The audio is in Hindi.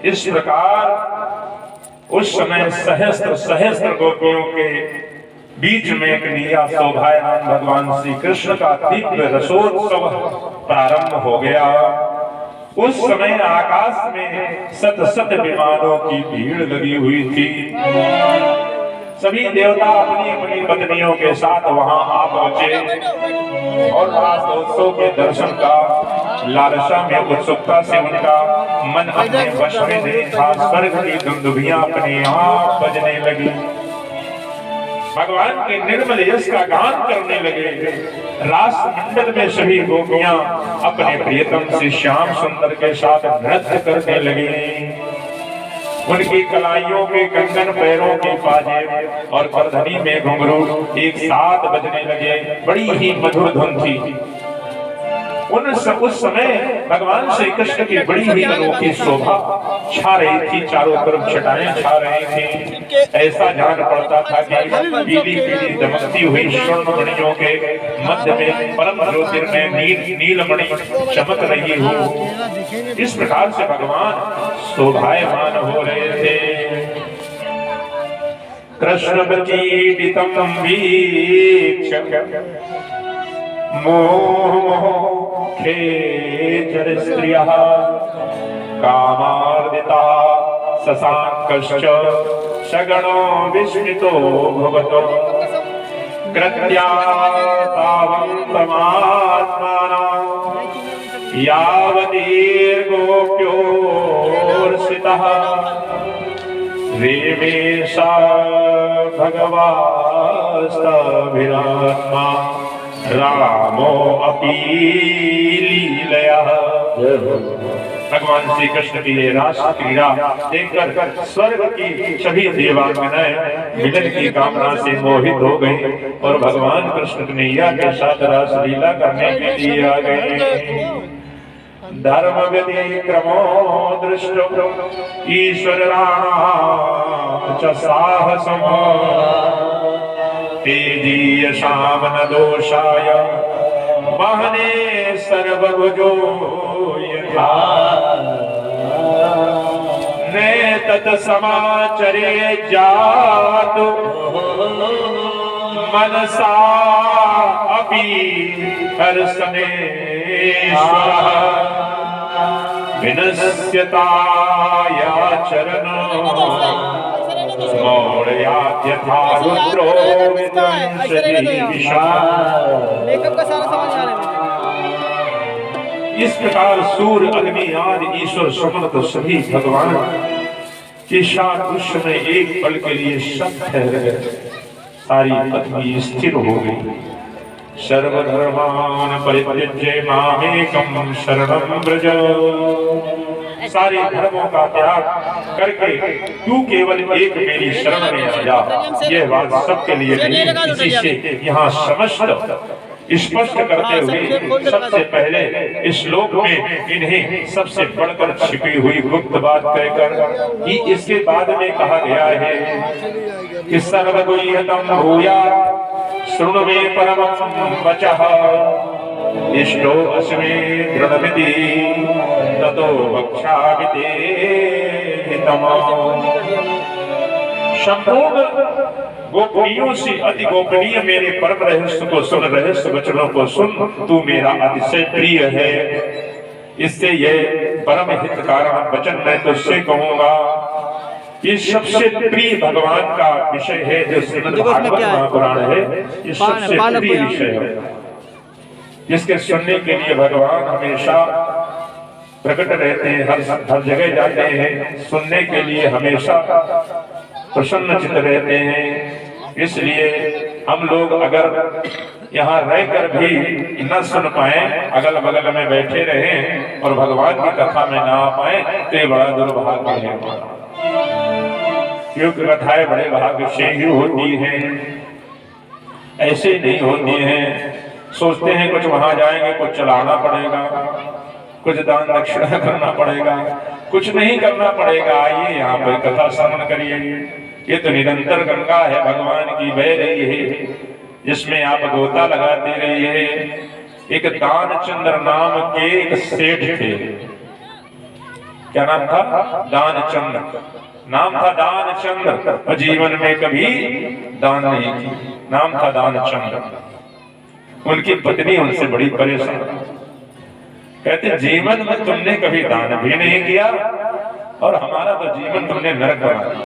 इस प्रकार उस समय सहस्त्र सहस्त्र गोपियों के बीच में एक नया शोभायामान भगवान श्री कृष्ण का दिव्य रसोत्सव प्रारंभ हो गया। उस समय आकाश में सत सत विमानों की भीड़ लगी हुई थी। सभी देवता अपनी अपनी पत्नियों के साथ वहां आ पहुंचे और रासोत्सव के दर्शन का लालसा में उत्सुकता से उनका मन अपने वश में नहीं था। स्वर्ग की दुंदुभियां अपने आप बजने लगी, भगवान के निर्मल यश का गान करने लगे। रास मंडल में सभी गोपियां अपने प्रियतम से श्याम सुंदर के साथ नृत्य करने लगी। उनकी कलाइयों के कंगन, पैरों की पाजेब और करधनी में घुंघरू एक साथ बजने लगे। बड़ी ही मधुर धुन थी। उस समय भगवान श्री कृष्ण की बड़ी ही अनोखी शोभा छा रही थी। चारों तरफ छटाएं छा रही थी। ऐसा जान पड़ता था कि पीली पीली दमकती हुई स्वर्ण मणियों के मध्य में परम ज्योतिर्मय नीलमणि चमक रही हो। इस प्रकार से भगवान शोभायमान हो रहे थे। कृष्ण प्रकीर्तितं वीक्ष्य मोहे स्त्रियः कामार्दिता शशांकश्च सगणो विस्मितो भवतो कृत्या तावं परमात्माना यावदीर्घोऽप्योर्षितः रेमेशा भगवास्तभिरात्मा रामो अपि लीलया। भगवान श्री कृष्ण की ये रास क्रीड़ा देखकर स्वर्ग की सभी देवांगनाएं मिलन की कामना से मोहित हो गई और भगवान कृष्ण कन्हैया के साथ रास लीला करने के लिए आ गए। धर्म व्यतिक्रमो दृष्टो ईश्वराणां च साहसम् तेजीयशाम न दोषाय वहने सर्वभुजो यथा नैतत् समाचरे जातु मनसा अपि हर्षणेश्वरः विनश्यतायाचरणो यथा रुद्रो मेकअप का सारा सामान यहाँ इस प्रकार सूर्य, अग्नि आदि ईश्वर समस्त सभी भगवान के साथ उस समय एक पल के लिए सब ठहर गए। सारी पृथ्वी स्थिर हो गई। सर्वधर्मान परित्यज्य मामेकं शरणं व्रज। सारे धर्मों का त्याग करके तू केवल एक मेरी शरण में आ जा। यह बात सबके लिए नहीं, इसी से यहाँ समस्त स्पष्ट करते हुए सबसे पहले इस श्लोक में इन्हें सबसे बढ़कर छिपी हुई गुप्त बात कहकर कि इसके बाद में कहा गया है कि सर्वगुह्यतं भूयात् शृणु मे परमं वचः इष्टो अस्मे दृढमिति ततो वक्ष्यामि ते हितम्। संपूर्ण गोपनीयों से अति गोपनीय मेरे परम रहस्य को सुन, रहस्य वचनों को सुन। तू मेरा अतिशय प्रिय है, इससे ये परम हित कारण वचन मैं तुझसे कहूंगा। ये सबसे प्रिय भगवान का विषय है जो श्रीमद् भागवत महापुराण है। ये सबसे प्रिय विषय है जिसके सुनने के लिए भगवान हमेशा प्रकट रहते हैं, हर जगह जाते हैं। सुनने के लिए हमेशा प्रसन्न चित्त रहते हैं। इसलिए हम लोग अगर यहाँ रहकर भी न सुन पाए, अगल बगल में बैठे रहें और भगवान की कथा में ना आ पाए तो ये बड़ा दुर्भाग्य है। क्योंकि कथाएं बड़े भाग्य से ही होती हैं, ऐसे नहीं होती हैं। सोचते हैं कुछ वहां जाएंगे, कुछ चलाना पड़ेगा, कुछ दान दक्षिणा करना पड़ेगा, कुछ नहीं करना पड़ेगा। आइए यहाँ पर कथा श्रवण करिए। ये तो निरंतर गंगा है, भगवान की बह रही है। जिसमें आप गोता लगाते रहिए। एक दानचंद्र नाम के एक सेठ थे। क्या नाम था? दानचंद्र नाम था। दानचंद्र और जीवन में कभी दान नहीं की। नाम था दानचंद्र। उनकी पत्नी उनसे बड़ी परेशान, कहते जीवन में तुमने कभी दान भी नहीं किया और हमारा तो जीवन तुमने नरक बना दिया।